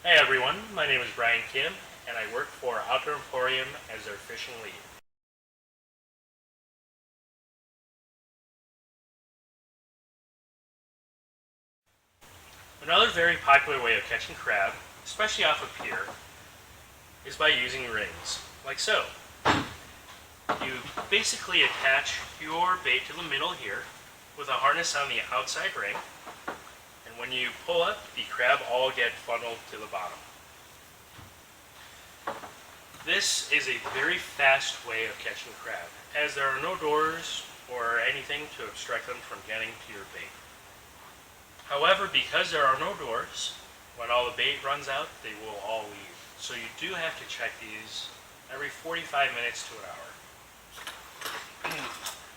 Hey everyone, my name is Brian Kim, and I work for Outdoor Emporium as their fishing lead. Another very popular way of catching crab, especially off a pier, is by using rings, like so. You basically attach your bait to the middle here with a harness on the outside ring, and when you pull up, the crab all get funneled to the bottom. This is a very fast way of catching crab, as there are no doors or anything to obstruct them from getting to your bait. However, because there are no doors, when all the bait runs out, they will all leave. So you do have to check these every 45 minutes to an hour.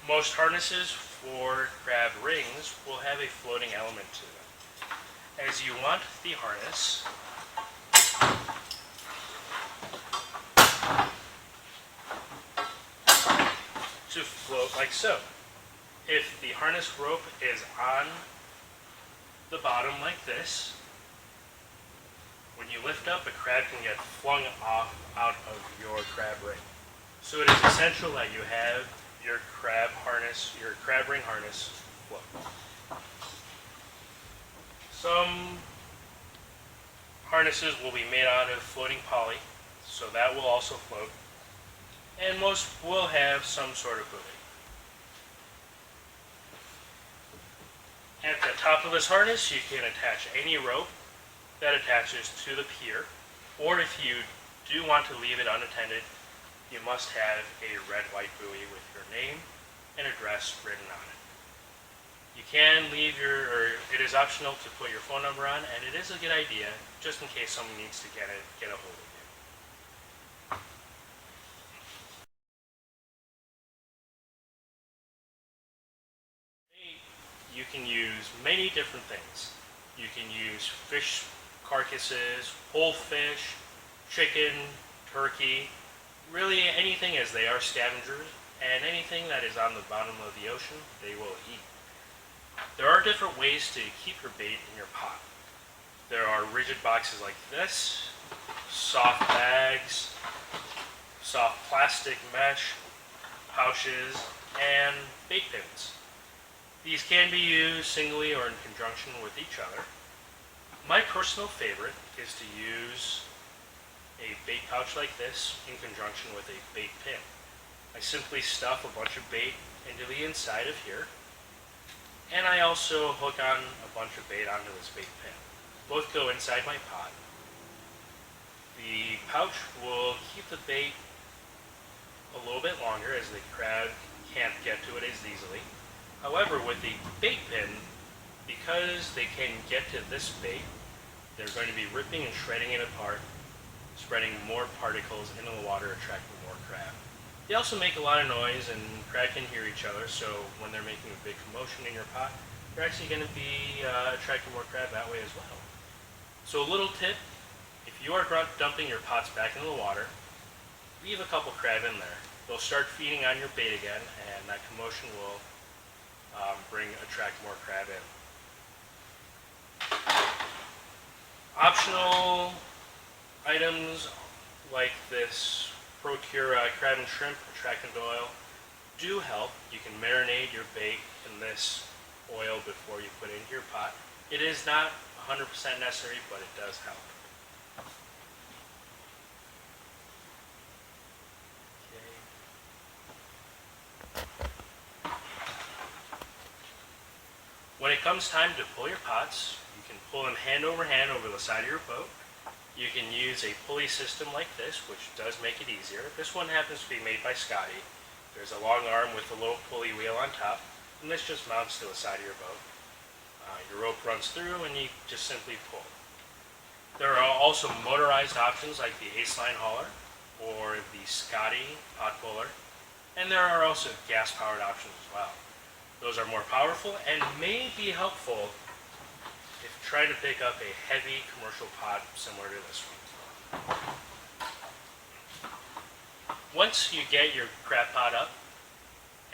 Most harnesses for crab rings will have a floating element to them, as you want the harness to float like so. If the harness rope is on the bottom like this, when you lift up, a crab can get flung off out of your crab ring. So it is essential that you have your crab ring harness float. Some harnesses will be made out of floating poly, so that will also float, and most will have some sort of buoy. At the top of this harness, you can attach any rope that attaches to the pier, or if you do want to leave it unattended, you must have a red-white buoy with your name and address written on it. You can leave it is optional to put your phone number on, and it is a good idea just in case someone needs to get a hold of you. You can use many different things. You can use fish carcasses, whole fish, chicken, turkey, really anything, as they are scavengers, and anything that is on the bottom of the ocean, they will eat. There are different ways to keep your bait in your pot. There are rigid boxes like this, soft bags, soft plastic mesh, pouches, and bait pins. These can be used singly or in conjunction with each other. My personal favorite is to use a bait pouch like this in conjunction with a bait pin. I simply stuff a bunch of bait into the inside of here, and I also hook on a bunch of bait onto this bait pin. Both go inside my pot. The pouch will keep the bait a little bit longer, as the crab can't get to it as easily. However, with the bait pin, because they can get to this bait, they're going to be ripping and shredding it apart, spreading more particles into the water, attracting more crab. They also make a lot of noise, and crab can hear each other, so when they're making a big commotion in your pot, you're actually going to be attracting more crab that way as well. So a little tip, if you are dumping your pots back into the water, leave a couple crab in there. They'll start feeding on your bait again, and that commotion will attract more crab in. Optional items like this Procura crab and shrimp attractant oil do help. You can marinate your bait in this oil before you put it into your pot. It is not 100% necessary, but it does help. When it comes time to pull your pots, you can pull them hand over the side of your boat. You can use a pulley system like this, which does make it easier. This one happens to be made by Scotty. There's a long arm with a little pulley wheel on top, and this just mounts to the side of your boat. Your rope runs through, and you just simply pull. There are also motorized options like the Ace Line hauler or the Scotty pot puller, and there are also gas-powered options as well. Those are more powerful and may be helpful if trying to pick up a heavy commercial pot similar to this one. Once you get your crab pot up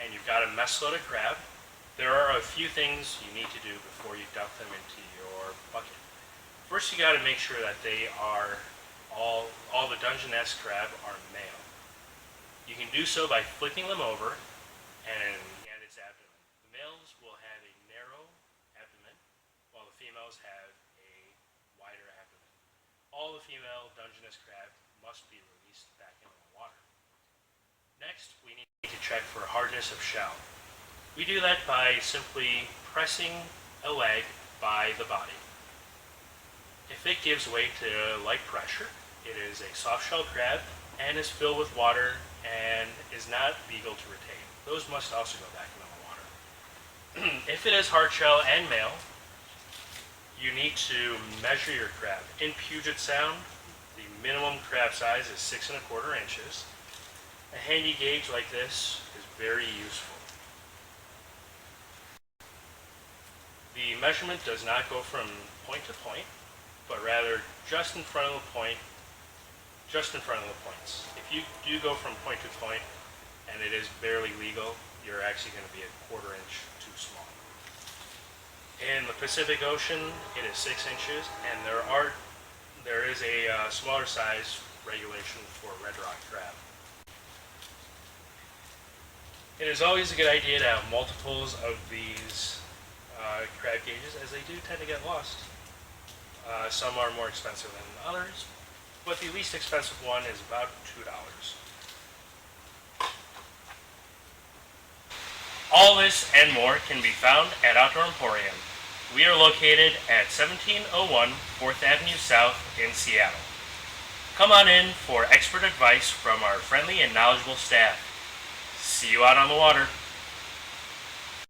and you've got a mess load of crab, there are a few things you need to do before you dump them into your bucket. First, you got to make sure that they are all the Dungeness crab are male. You can do so by flipping them over and at its abdomen. The males will have a narrow abdomen, while the females have a wider abdomen. All the female Dungeness crab must be released back into the water. Next, we need to check for hardness of shell. We do that by simply pressing a leg by the body. If it gives way to light pressure, it is a soft shell crab and is filled with water and is not legal to retain. Those must also go back into the water. If it is hard shell and male, you need to measure your crab. In Puget Sound, the minimum crab size is 6¼ inches. A handy gauge like this is very useful. The measurement does not go from point to point, but rather just in front of the point, just in front of the points. If you do go from point to point and it is barely legal, you're actually going to be a ¼ inch too small. In the Pacific Ocean, it is 6 inches, and there is a smaller size regulation for red rock crab. It is always a good idea to have multiples of these crab gauges, as they do tend to get lost. Some are more expensive than others, but the least expensive one is about $2. All this and more can be found at Outdoor Emporium. We are located at 1701 4th Avenue South in Seattle. Come on in for expert advice from our friendly and knowledgeable staff. See you out on the water.